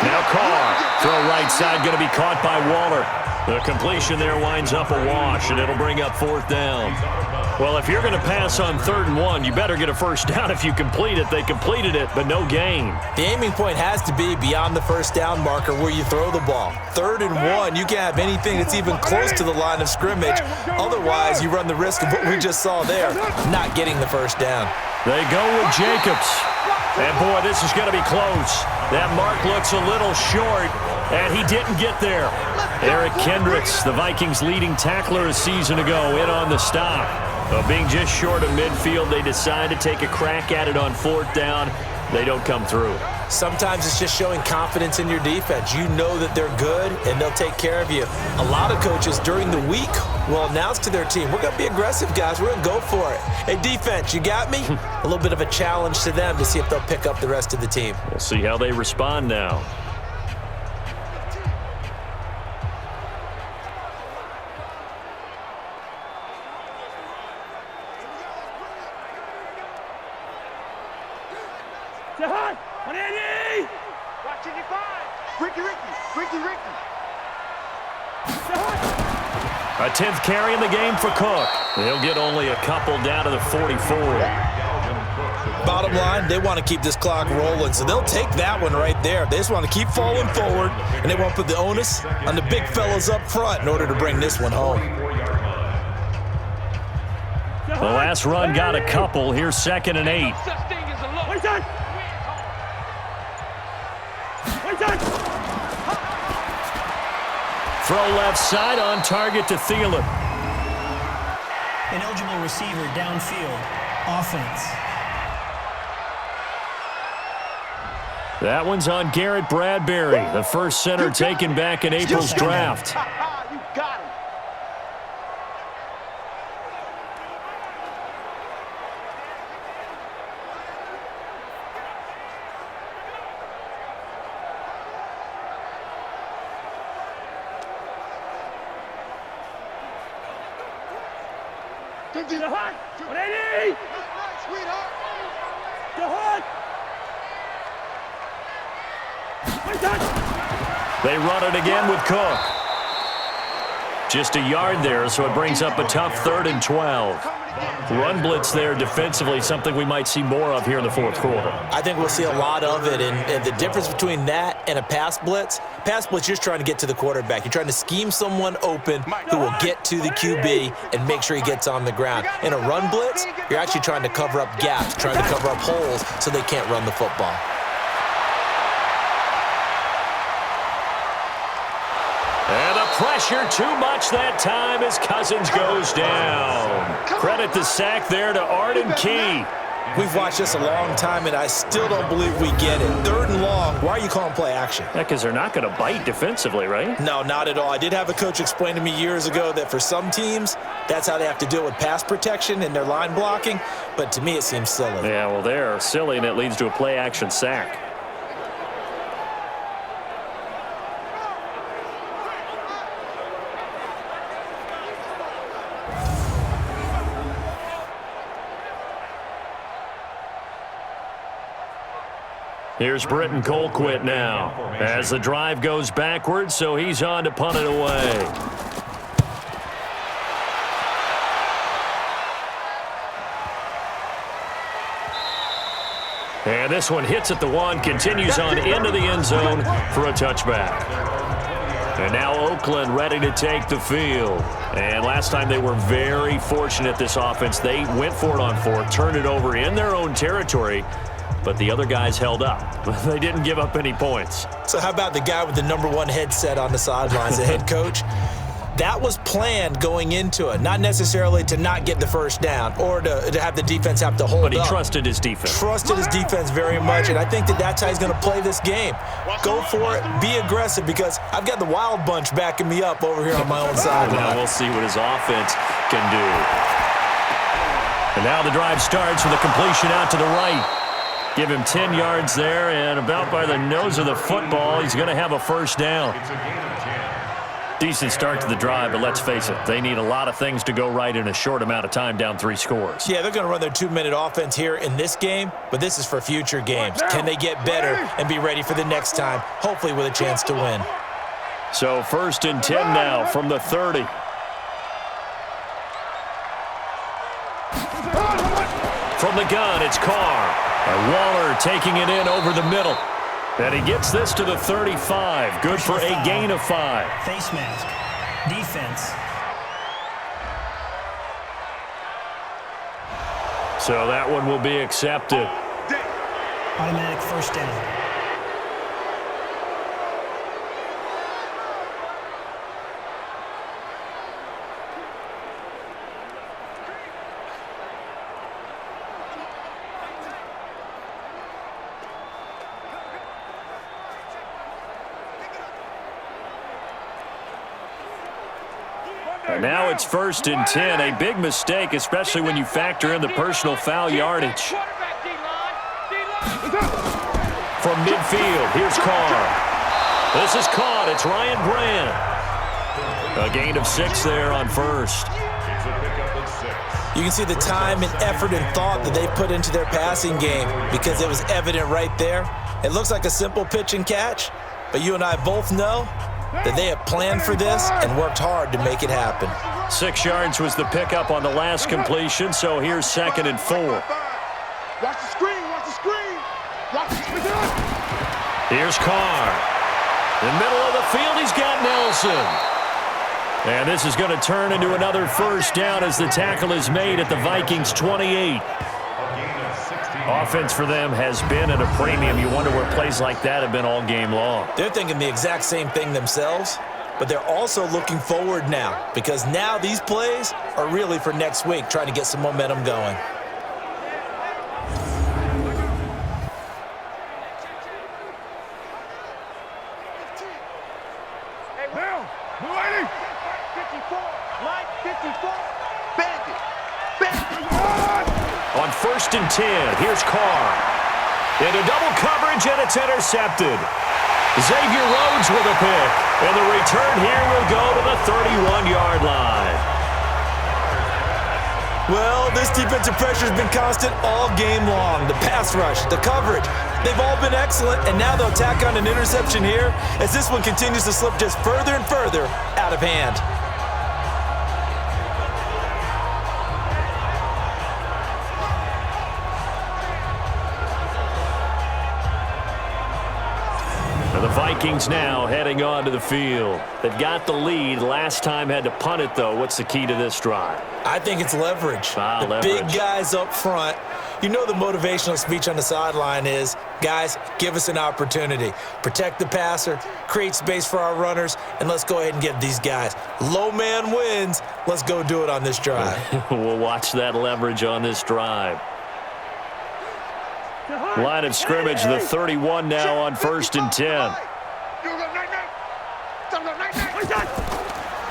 Now Carr, throw right side, going to be caught by Waller. The completion there winds up a wash, and it'll bring up 4th down. Well, if you're going to pass on 3rd and 1, you better get a first down if you complete it. They completed it, but no gain. The aiming point has to be beyond the first down marker where you throw the ball. 3rd and 1, you can't have anything that's even close to the line of scrimmage. Otherwise, you run the risk of what we just saw there, not getting the first down. They go with Jacobs. And, boy, this is going to be close. That mark looks a little short, and he didn't get there. Eric Kendricks, the Vikings' leading tackler a season ago, in on the stop. But being just short of midfield, they decide to take a crack at it on 4th down. They don't come through. Sometimes it's just showing confidence in your defense. You know that they're good, and they'll take care of you. A lot of coaches during the week will announce to their team, we're going to be aggressive, guys. We're going to go for it. Hey, defense, you got me? A little bit of a challenge to them to see if they'll pick up the rest of the team. We'll see how they respond now. A 10th carry in the game for Cook. He'll get only a couple down to the 44. Bottom line, they want to keep this clock rolling, so they'll take that one right there. They just want to keep falling forward, and they want to put the onus on the big fellas up front in order to bring this one home. The last run got a couple. Here's 2nd and 8. Throw left side on target to Thielen. An eligible receiver downfield. Offense. That one's on Garrett Bradbury, the first center taken back in April's draft. You got him. To the hunt! 180! Sweetheart! The hunt! They run it again with Cook. Just a yard there, so it brings up a tough 3rd and 12. Run blitz there defensively, something we might see more of here in the 4th quarter. I think we'll see a lot of it, and the difference between that and a pass blitz, you're just trying to get to the quarterback. You're trying to scheme someone open who will get to the QB and make sure he gets on the ground. In a run blitz, you're actually trying to cover up gaps, trying to cover up holes so they can't run the football. And the pressure too much that time as Cousins goes down. Credit the sack there to Arden Key. We've watched this a long time, and I still don't believe we get it. 3rd and long, why are you calling play action? Because they're not going to bite defensively, right? No, not at all. I did have a coach explain to me years ago that for some teams, that's how they have to deal with pass protection and their line blocking, but to me it seems silly. Yeah, well, they're silly, and it leads to a play action sack. Here's Britton Colquitt now as the drive goes backwards, so he's on to punt it away. And this one hits at the 1, continues on into the end zone for a touchback. And now Oakland ready to take the field. And last time they were very fortunate, this offense. They went for it on 4th, turned it over in their own territory, but the other guys held up. They didn't give up any points. So how about the guy with the #1 headset on the sidelines, the head coach? That was planned going into it, not necessarily to not get the first down or to have the defense have to hold up. But he trusted his defense. Trusted his defense very much, and I think that's how he's going to play this game. Go for it, be aggressive, because I've got the wild bunch backing me up over here on my own sideline. Now we'll see what his offense can do. And now the drive starts with a completion out to the right. Give him 10 yards there, and about by the nose of the football, he's going to have a first down. It's a gain of 10. Decent start to the drive, but let's face it, they need a lot of things to go right in a short amount of time, down 3 scores. Yeah, they're going to run their 2-minute offense here in this game, but this is for future games. Can they get better and be ready for the next time, hopefully with a chance to win? So 1st and 10 now from the 30. From the gun, it's Carr. And Waller taking it in over the middle. And he gets this to the 35. Good for a gain of 5. Face mask. Defense. So that one will be accepted. Automatic first down. And now it's 1st and 10. A big mistake, especially when you factor in the personal foul yardage. From midfield, here's Carr. This is caught. It's Ryan Brand. A gain of 6 there on 1st. It's a pickup of 6. You can see the time and effort and thought that they put into their passing game because it was evident right there. It looks like a simple pitch and catch, but you and I both know that they have planned for this and worked hard to make it happen. 6 yards was the pickup on the last completion, so here's 2nd and 4. Watch the screen, watch the screen. Watch the screen. Here's Carr. In the middle of the field, he's got Nelson. And this is going to turn into another first down as the tackle is made at the Vikings 28. Offense for them has been at a premium. You wonder where plays like that have been all game long. They're thinking the exact same thing themselves, but they're also looking forward now because now these plays are really for next week, trying to get some momentum going. Now, 54, line 54, bandit. On 1st and 10, here's Carr. Into double coverage, and it's intercepted. Xavier Rhodes with a pick. And the return here will go to the 31-yard line. Well, this defensive pressure has been constant all game long. The pass rush, the coverage, they've all been excellent, and now they'll tack on an interception here as this one continues to slip just further and further out of hand. The Vikings now heading onto the field. They've got the lead. Last time had to punt it, though. What's the key to this drive? I think it's leverage. The leverage. Big guys up front. You know the motivational speech on the sideline is, guys, give us an opportunity. Protect the passer, create space for our runners, and let's go ahead and give these guys. Low man wins. Let's go do it on this drive. We'll watch that leverage on this drive. Line of scrimmage, the 31 now on 1st and 10.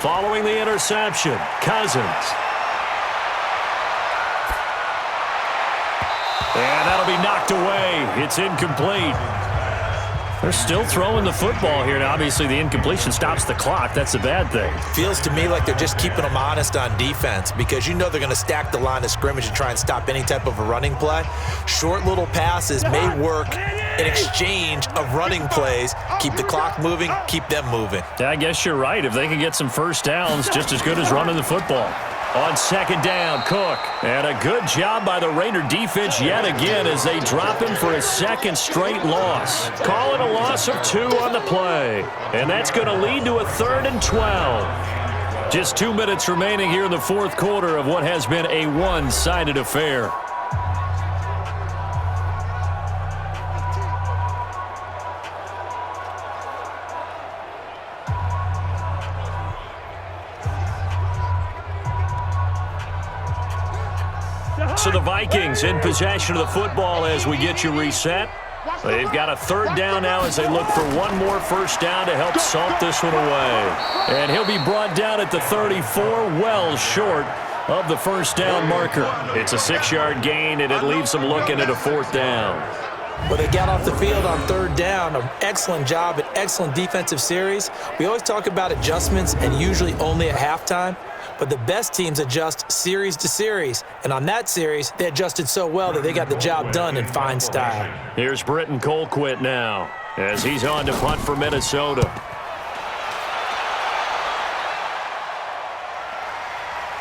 Following the interception, Cousins. And that'll be knocked away. It's incomplete. They're still throwing the football here. Now, obviously, the incompletion stops the clock. That's a bad thing. Feels to me like they're just keeping them honest on defense because you know they're going to stack the line of scrimmage and try and stop any type of a running play. Short little passes may work in exchange of running plays. Keep the clock moving, keep them moving. Yeah, I guess you're right. If they can get some first downs, just as good as running the football. On 2nd down, Cook. And a good job by the Raider defense yet again as they drop him for his 2nd straight loss. Call it a loss of 2 on the play. And that's going to lead to a 3rd and 12. Just 2 minutes remaining here in the 4th quarter of what has been a one-sided affair. So the Vikings in possession of the football as we get you reset. They've got a 3rd down now as they look for one more first down to help salt this one away. And he'll be brought down at the 34, well short of the first down marker. It's a 6-yard gain, and it leaves them looking at a 4th down. Well, they got off the field on 3rd down. An excellent job, an excellent defensive series. We always talk about adjustments and usually only at halftime. But the best teams adjust series to series. And on that series, they adjusted so well that they got the job done in fine style. Here's Britton Colquitt now as he's on to punt for Minnesota.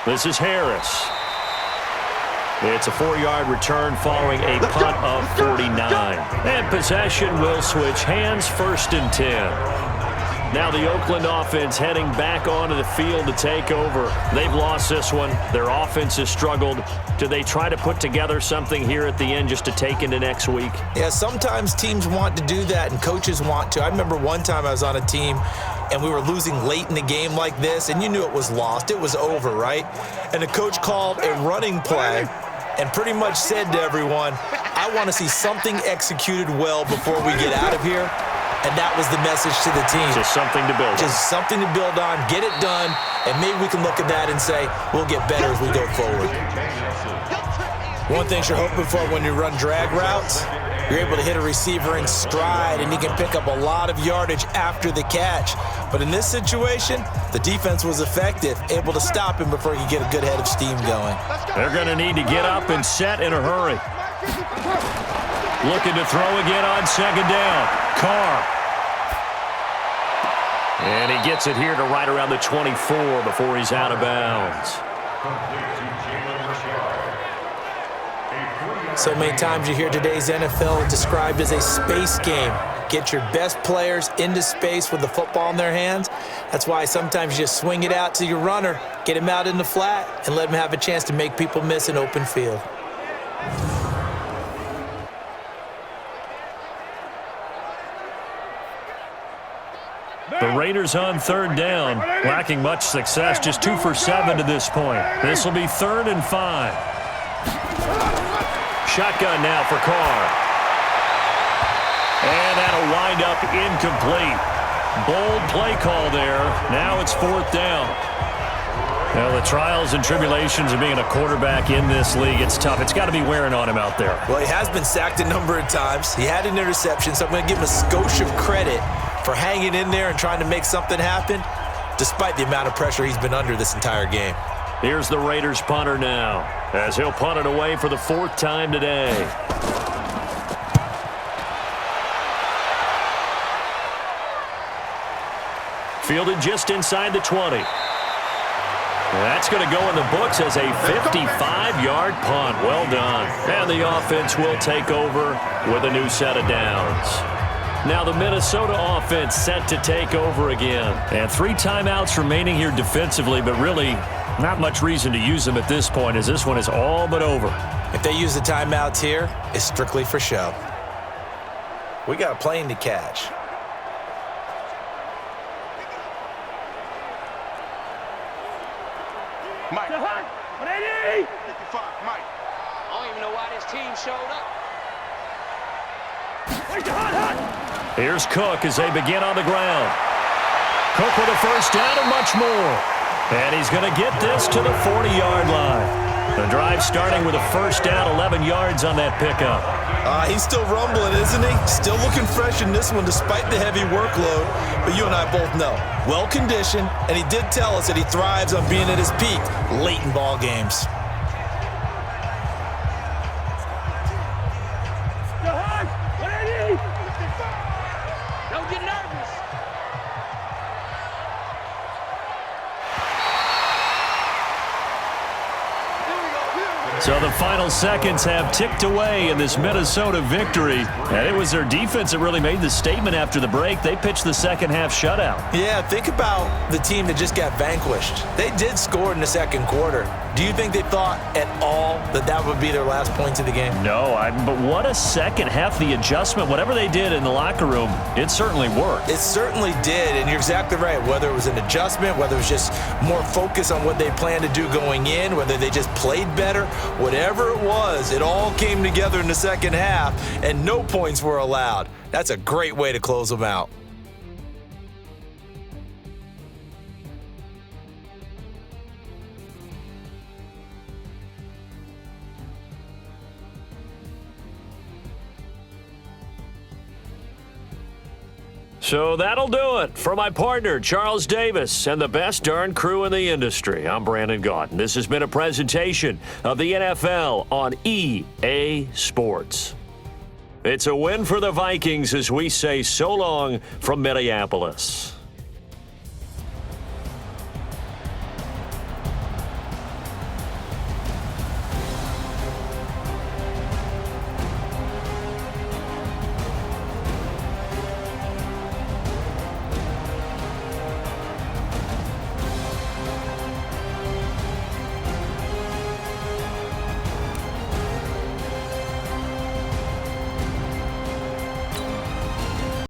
This is Harris. It's a 4-yard return following a punt of 49. And possession will switch hands, 1st and 10. Now the Oakland offense heading back onto the field to take over. They've lost this one. Their offense has struggled. Do they try to put together something here at the end just to take into next week? Yeah, sometimes teams want to do that and coaches want to. I remember one time I was on a team and we were losing late in the game like this, and you knew it was lost. It was over, right? And the coach called a running play and pretty much said to everyone, I want to see something executed well before we get out of here. And that was the message to the team. Just something to build on. Just something to build on, get it done, and maybe we can look at that and say, we'll get better as we go forward. One thing you're hoping for when you run drag routes, you're able to hit a receiver in stride, and he can pick up a lot of yardage after the catch. But in this situation, the defense was effective, able to stop him before he could get a good head of steam going. They're going to need to get up and set in a hurry. Looking to throw again on 2nd down. Carr. And he gets it here to right around the 24 before he's out of bounds. So many times you hear today's NFL described as a space game. Get your best players into space with the football in their hands. That's why sometimes you just swing it out to your runner, get him out in the flat, and let him have a chance to make people miss an open field. The Raiders on 3rd down, lacking much success, just 2 for 7 to this point. This will be 3rd and 5. Shotgun now for Carr. And that'll wind up incomplete. Bold play call there. Now it's 4th down. Well, the trials and tribulations of being a quarterback in this league, it's tough. It's got to be wearing on him out there. Well, he has been sacked a number of times. He had an interception, so I'm going to give him a skosh of credit for hanging in there and trying to make something happen, despite the amount of pressure he's been under this entire game. Here's the Raiders punter now, as he'll punt it away for the 4th time today. Fielded just inside the 20. That's going to go in the books as a 55-yard punt. Well done. And the offense will take over with a new set of downs. Now the Minnesota offense set to take over again. And 3 timeouts remaining here defensively, but really not much reason to use them at this point as this one is all but over. If they use the timeouts here, it's strictly for show. We got a plane to catch. Mike. 180! 55, Mike. I don't even know why this team showed up. Here's Cook as they begin on the ground. Cook with a first down and much more. And he's going to get this to the 40-yard line. The drive starting with a first down, 11 yards on that pickup. He's still rumbling, isn't he? Still looking fresh in this one despite the heavy workload. But you and I both know, well-conditioned, and he did tell us that he thrives on being at his peak late in ball games. Don't get nervous. So the final seconds have ticked away in this Minnesota victory. And it was their defense that really made the statement after the break. They pitched the second half shutout. Yeah, think about the team that just got vanquished. They did score in the second quarter. Do you think they thought at all that that would be their last points of the game? No, but what a second half. The adjustment, whatever they did in the locker room, it certainly worked. It certainly did, and you're exactly right. Whether it was an adjustment, whether it was just more focus on what they planned to do going in, whether they just played better, whatever it was, it all came together in the second half, and no points were allowed. That's a great way to close them out. So that'll do it for my partner, Charles Davis, and the best darn crew in the industry. I'm Brandon Gaudin. This has been a presentation of the NFL on EA Sports. It's a win for the Vikings as we say so long from Minneapolis.